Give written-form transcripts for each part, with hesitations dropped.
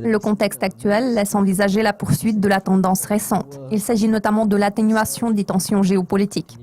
Le contexte actuel laisse envisager la poursuite de la tendance récente. Il s'agit notamment de l'atténuation des tensions géopolitiques.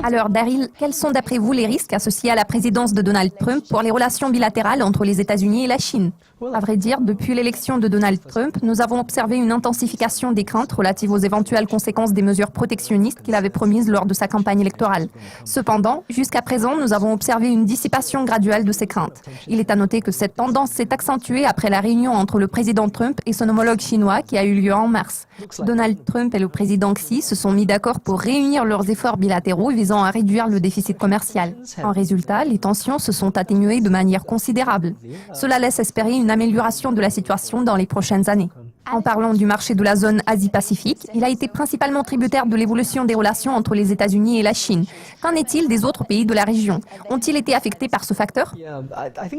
Alors, Daryl, quels sont d'après vous les risques associés à la présidence de Donald Trump pour les relations bilatérales entre les États-Unis et la Chine? À vrai dire, depuis l'élection de Donald Trump, nous avons observé une intensification des craintes relatives aux éventuelles conséquences des mesures protectionnistes qu'il avait promises lors de sa campagne électorale. Cependant, jusqu'à présent, nous avons observé une dissipation graduelle de ces craintes. Il est à noter que cette tendance s'est accentuée après la réunion entre le président Trump et son homologue chinois qui a eu lieu en mars. Donald Trump et le président Xi se sont mis d'accord pour réunir leurs efforts bilatéraux visant à réduire le déficit commercial. En résultat, les tensions se sont atténuées de manière considérable. Cela laisse espérer une amélioration de la situation dans les prochaines années. En parlant du marché de la zone Asie-Pacifique, il a été principalement tributaire de l'évolution des relations entre les États-Unis et la Chine. Qu'en est-il des autres pays de la région? Ont-ils été affectés par ce facteur?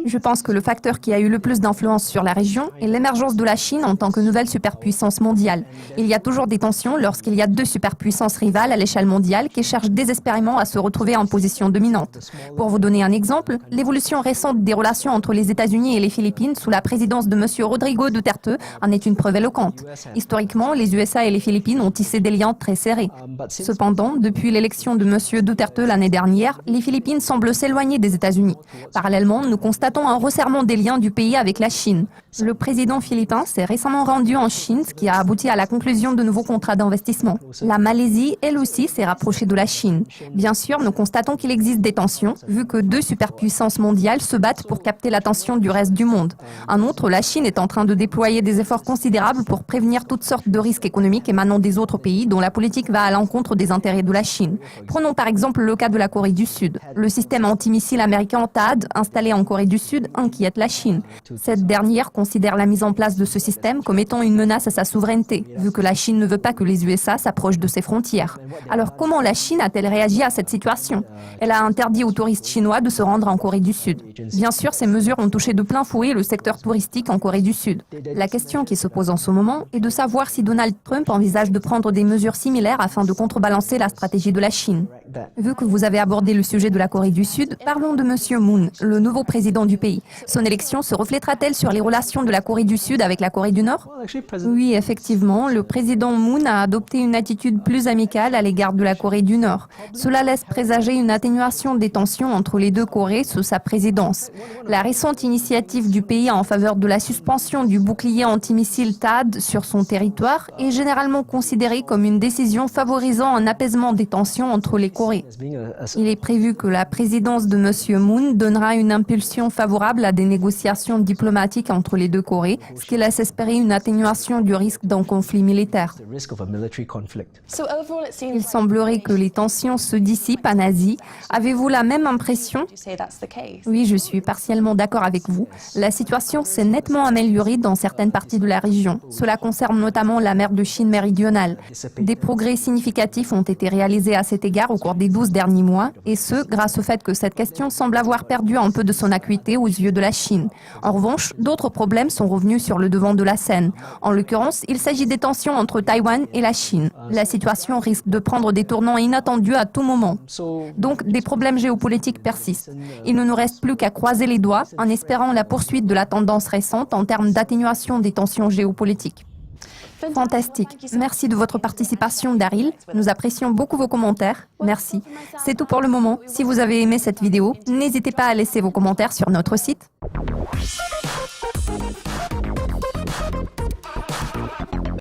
Je pense que le facteur qui a eu le plus d'influence sur la région est l'émergence de la Chine en tant que nouvelle superpuissance mondiale. Il y a toujours des tensions lorsqu'il y a deux superpuissances rivales à l'échelle mondiale qui cherchent désespérément à se retrouver en position dominante. Pour vous donner un exemple, l'évolution récente des relations entre les États-Unis et les Philippines sous la présidence de M. Rodrigo Duterte en est une preuve éloquente. Historiquement, les USA et les Philippines ont tissé des liens très serrés. Cependant, depuis l'élection de M. Duterte l'année dernière, les Philippines semblent s'éloigner des États-Unis. Parallèlement, nous constatons un resserrement des liens du pays avec la Chine. Le président philippin s'est récemment rendu en Chine, ce qui a abouti à la conclusion de nouveaux contrats d'investissement. La Malaisie, elle aussi, s'est rapprochée de la Chine. Bien sûr, nous constatons qu'il existe des tensions, vu que deux superpuissances mondiales se battent pour capter l'attention du reste du monde. En outre, la Chine est en train de déployer des efforts considérables pour prévenir toutes sortes de risques économiques émanant des autres pays dont la politique va à l'encontre des intérêts de la Chine. Prenons par exemple le cas de la Corée du Sud. Le système antimissile américain THAAD, installé en Corée du Sud, inquiète la Chine. Cette dernière considère la mise en place de ce système comme étant une menace à sa souveraineté, vu que la Chine ne veut pas que les USA s'approchent de ses frontières. Alors comment la Chine a-t-elle réagi à cette situation? Elle a interdit aux touristes chinois de se rendre en Corée du Sud. Bien sûr, ces mesures ont touché de plein fouet le secteur touristique en Corée du Sud. La question qui se pose en ce moment est de savoir si Donald Trump envisage de prendre des mesures similaires afin de contrebalancer la stratégie de la Chine. Vu que vous avez abordé le sujet de la Corée du Sud, parlons de M. Moon, le nouveau président du pays. Son élection se reflètera-t-elle sur les relations de la Corée du Sud avec la Corée du Nord? Oui, effectivement, le président Moon a adopté une attitude plus amicale à l'égard de la Corée du Nord. Cela laisse présager une atténuation des tensions entre les deux Corées sous sa présidence. La récente initiative du pays en faveur de la suspension du bouclier antimissile THAAD sur son territoire est généralement considérée comme une décision favorisant un apaisement des tensions entre les Corées. Il est prévu que la présidence de M. Moon donnera une impulsion favorable à des négociations diplomatiques entre les deux Corées, ce qui laisse espérer une atténuation du risque d'un conflit militaire. Il semblerait que les tensions se dissipent en Asie. Avez-vous la même impression? Oui, je suis partiellement d'accord avec vous. La situation s'est nettement améliorée dans certaines parties de la région. Cela concerne notamment la mer de Chine méridionale. Des progrès significatifs ont été réalisés à cet égard au cours des 12 derniers mois, et ce, grâce au fait que cette question semble avoir perdu un peu de son acuité aux yeux de la Chine. En revanche, d'autres problèmes sont revenus sur le devant de la scène. En l'occurrence, il s'agit des tensions entre Taïwan et la Chine. La situation risque de prendre des tournants inattendus à tout moment. Donc, des problèmes géopolitiques persistent. Il ne nous reste plus qu'à croiser les doigts en espérant la poursuite de la tendance récente en termes d'atténuation des tensions géopolitiques. Fantastique. Merci de votre participation, Daryl. Nous apprécions beaucoup vos commentaires. Merci. C'est tout pour le moment. Si vous avez aimé cette vidéo, n'hésitez pas à laisser vos commentaires sur notre site.